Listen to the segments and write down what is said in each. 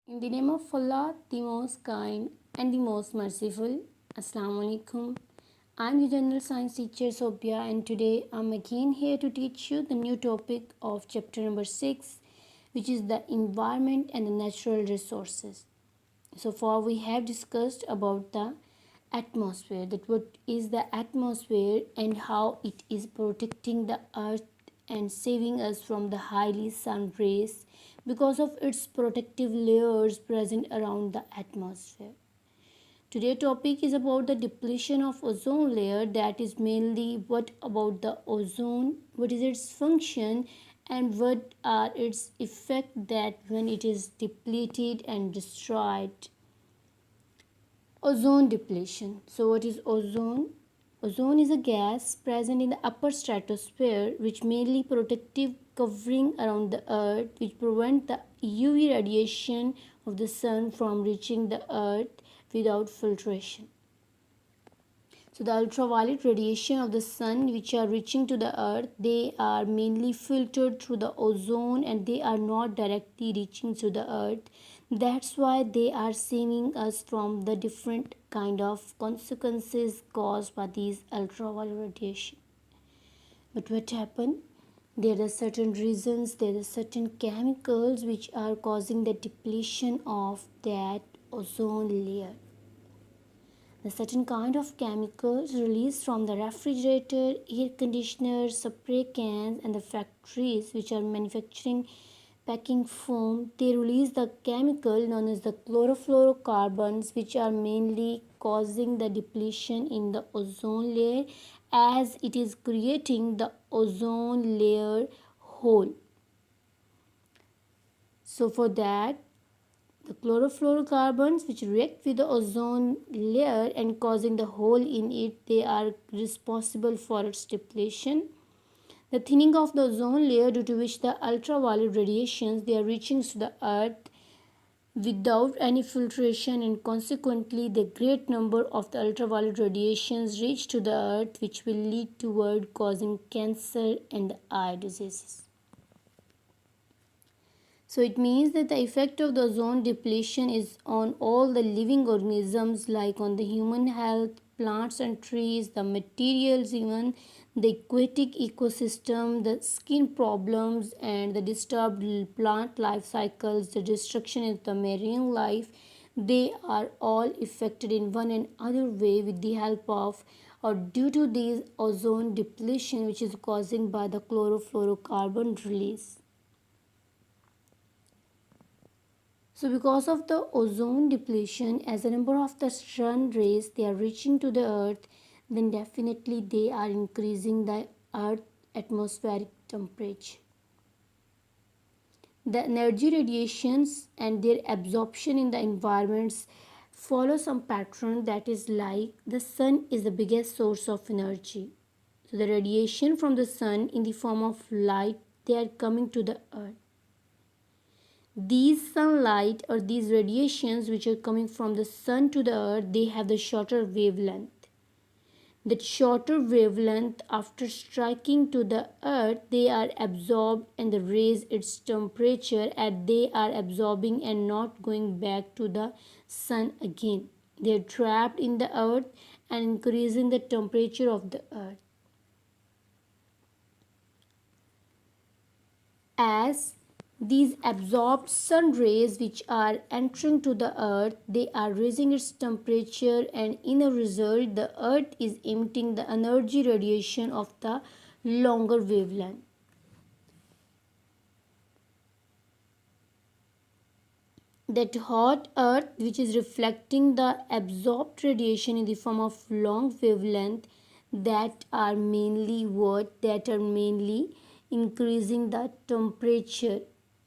In the name of Allah, the most kind and the most merciful. Assalamu alaikum. I'm your general science teacher Sophia, and today I'm again here to teach you the new topic of chapter number 6, which is the environment and the natural resources. So far we have discussed about the atmosphere, that what is the atmosphere and how it is protecting the earth and saving us from the highly sun rays because of its protective layers present around the atmosphere. Today topic is about the depletion of ozone layer, that is mainly what about the ozone, what is its function, and what are its effect that when it is depleted and destroyed. Ozone depletion. So, what is ozone? Ozone is a gas present in the upper stratosphere which mainly protective covering around the earth which prevent the UV radiation of the sun from reaching the earth without filtration. So the ultraviolet radiation of the sun which are reaching to the earth, they are mainly filtered through the ozone and they are not directly reaching to the earth. That's why they are saving us from the different kind of consequences caused by these ultraviolet radiation. But what happened? There are certain reasons, there are certain chemicals which are causing the depletion of that ozone layer. The certain kind of chemicals released from the refrigerator, air conditioners, spray cans, and the factories which are manufacturing packing foam, they release the chemical known as the chlorofluorocarbons, which are mainly causing the depletion in the ozone layer as it is creating the ozone layer hole. So for that, the chlorofluorocarbons which react with the ozone layer and causing the hole in it, they are responsible for its depletion. The thinning of the ozone layer due to which the ultraviolet radiations they are reaching to the earth without any filtration, and consequently the great number of the ultraviolet radiations reach to the earth which will lead toward causing cancer and eye diseases. So it means that the effect of the ozone depletion is on all the living organisms, like on the human health, plants and trees, the materials, even the aquatic ecosystem, the skin problems and the disturbed plant life cycles, the destruction of the marine life. They are all affected in one and other way with the help of or due to this ozone depletion which is causing by the chlorofluorocarbon release. So because of the ozone depletion, as a number of the sun rays they are reaching to the earth, then definitely they are increasing the earth atmospheric temperature. The energy radiations and their absorption in the environments follow some pattern, that is like the sun is the biggest source of energy. So the radiation from the sun in the form of light, they are coming to the earth. These sunlight or these radiations which are coming from the sun to the earth, they have the shorter wavelength. That shorter wavelength, after striking to the earth, they are absorbed and they raise its temperature, and they are absorbing and not going back to the sun again. They are trapped in the earth and increasing the temperature of the earth. As these absorbed sun rays which are entering to the earth, they are raising its temperature, and in a result the earth is emitting the energy radiation of the longer wavelength. That hot earth which is reflecting the absorbed radiation in the form of long wavelength, that are mainly increasing the temperature.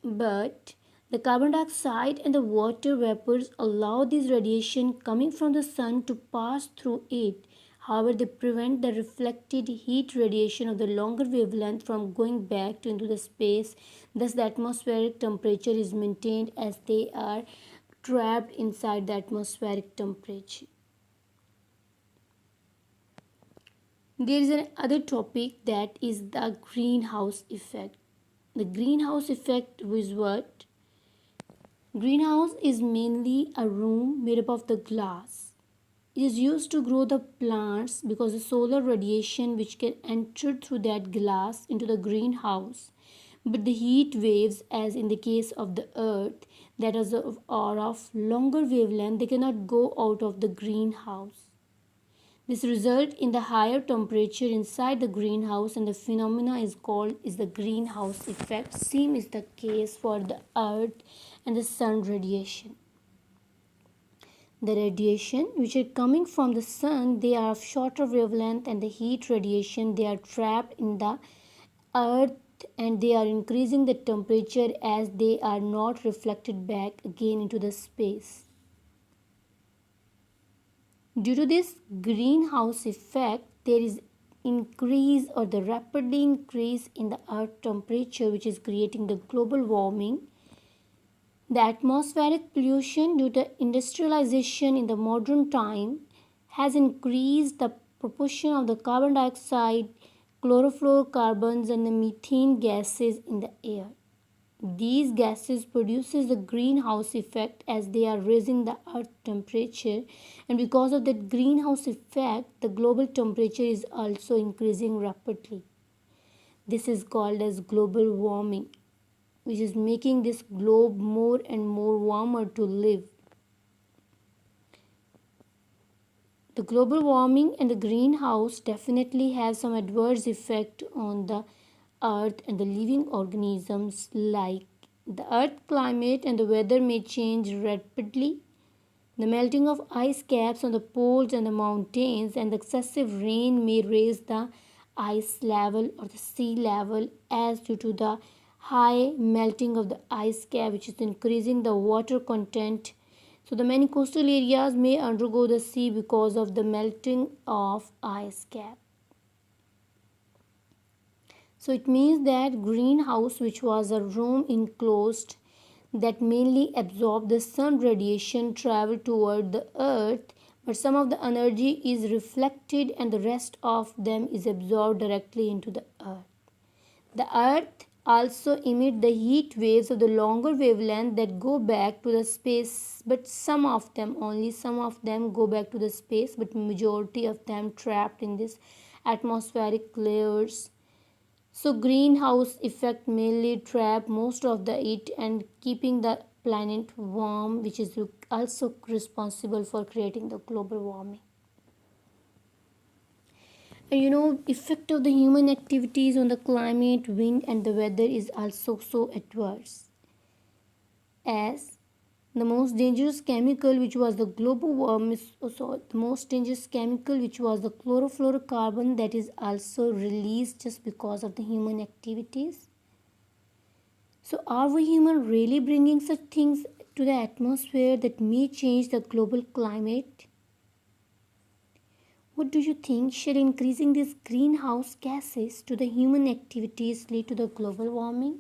But the carbon dioxide and the water vapors allow this radiation coming from the sun to pass through it. However, they prevent the reflected heat radiation of the longer wavelength from going back into the space. Thus, the atmospheric temperature is maintained as they are trapped inside the atmospheric temperature. There is another topic, that is the greenhouse effect. The greenhouse effect is what? Greenhouse is mainly a room made up of the glass. It is used to grow the plants because the solar radiation which can enter through that glass into the greenhouse. But the heat waves, as in the case of the earth, are of longer wavelength, they cannot go out of the greenhouse. This result in the higher temperature inside the greenhouse, and the phenomena is called is the greenhouse effect. Same is the case for the earth and the sun radiation. The radiation which are coming from the sun, they are of shorter wavelength, and the heat radiation, they are trapped in the earth, and they are increasing the temperature as they are not reflected back again into the space. Due to this greenhouse effect, there is increase or the rapidly increase in the earth temperature, which is creating the global warming. The atmospheric pollution due to industrialization in the modern time has increased the proportion of the carbon dioxide, chlorofluorocarbons, and the methane gases in the air. These gases produces the greenhouse effect as they are raising the earth temperature, and because of that greenhouse effect, the global temperature is also increasing rapidly. This is called as global warming, which is making this globe more and more warmer to live. The global warming and the greenhouse definitely have some adverse effect on the earth and the living organisms, like the earth climate and the weather may change rapidly. The melting of ice caps on the poles and the mountains and the excessive rain may raise the ice level or the sea level, as due to the high melting of the ice cap, which is increasing the water content. So the many coastal areas may undergo the sea because of the melting of ice cap. So it means that greenhouse, which was a room enclosed that mainly absorbed the sun radiation, travel toward the earth, but some of the energy is reflected and the rest of them is absorbed directly into the earth. The earth also emits the heat waves of the longer wavelength that go back to the space, but some of them, only some of them go back to the space, but majority of them trapped in this atmospheric layers. So greenhouse effect mainly trap most of the heat and keeping the planet warm, which is also responsible for creating the global warming. And effect of the human activities on the climate, wind, and the weather is also so adverse, as the most dangerous chemical, which was the global warming, so the most dangerous chemical, which was the chlorofluorocarbon, that is also released just because of the human activities. So are we human really bringing such things to the atmosphere that may change the global climate? What do you think? Should increasing these greenhouse gases to the human activities lead to the global warming?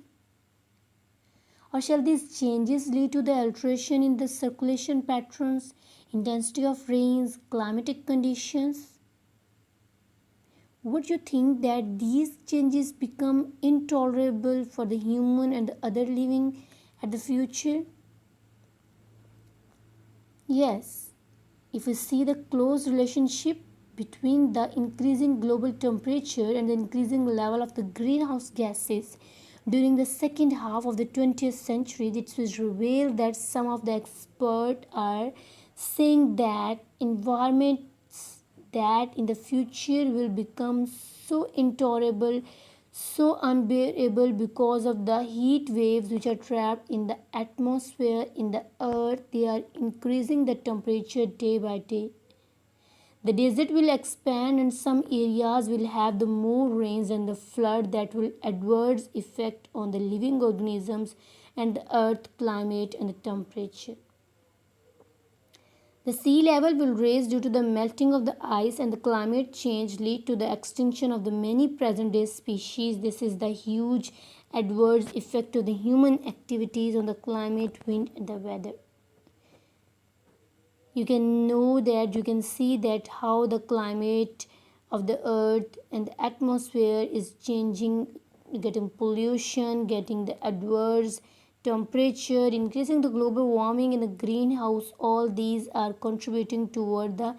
Or shall these changes lead to the alteration in the circulation patterns, intensity of rains, climatic conditions? Would you think that these changes become intolerable for the human and the other living at the future? Yes, if we see the close relationship between the increasing global temperature and the increasing level of the greenhouse gases during the second half of the 20th century, it was revealed that some of the experts are saying that environments that in the future will become so intolerable, so unbearable because of the heat waves which are trapped in the atmosphere in the earth. They are increasing the temperature day by day. The desert will expand and some areas will have the more rains and the flood that will adverse effect on the living organisms and the earth climate and the temperature. The sea level will rise due to the melting of the ice, and the climate change lead to the extinction of the many present day species. This is the huge adverse effect of the human activities on the climate, wind, and the weather. You can know that, you can see that how the climate of the earth and the atmosphere is changing, getting pollution, getting the adverse temperature, increasing the global warming in the greenhouse, all these are contributing toward the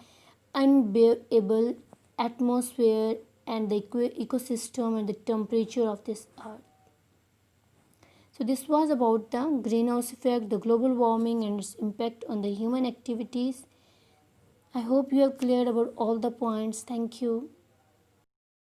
unbearable atmosphere and the ecosystem and the temperature of this earth. So this was about the greenhouse effect, the global warming and its impact on the human activities. I hope you have cleared about all the points. Thank you.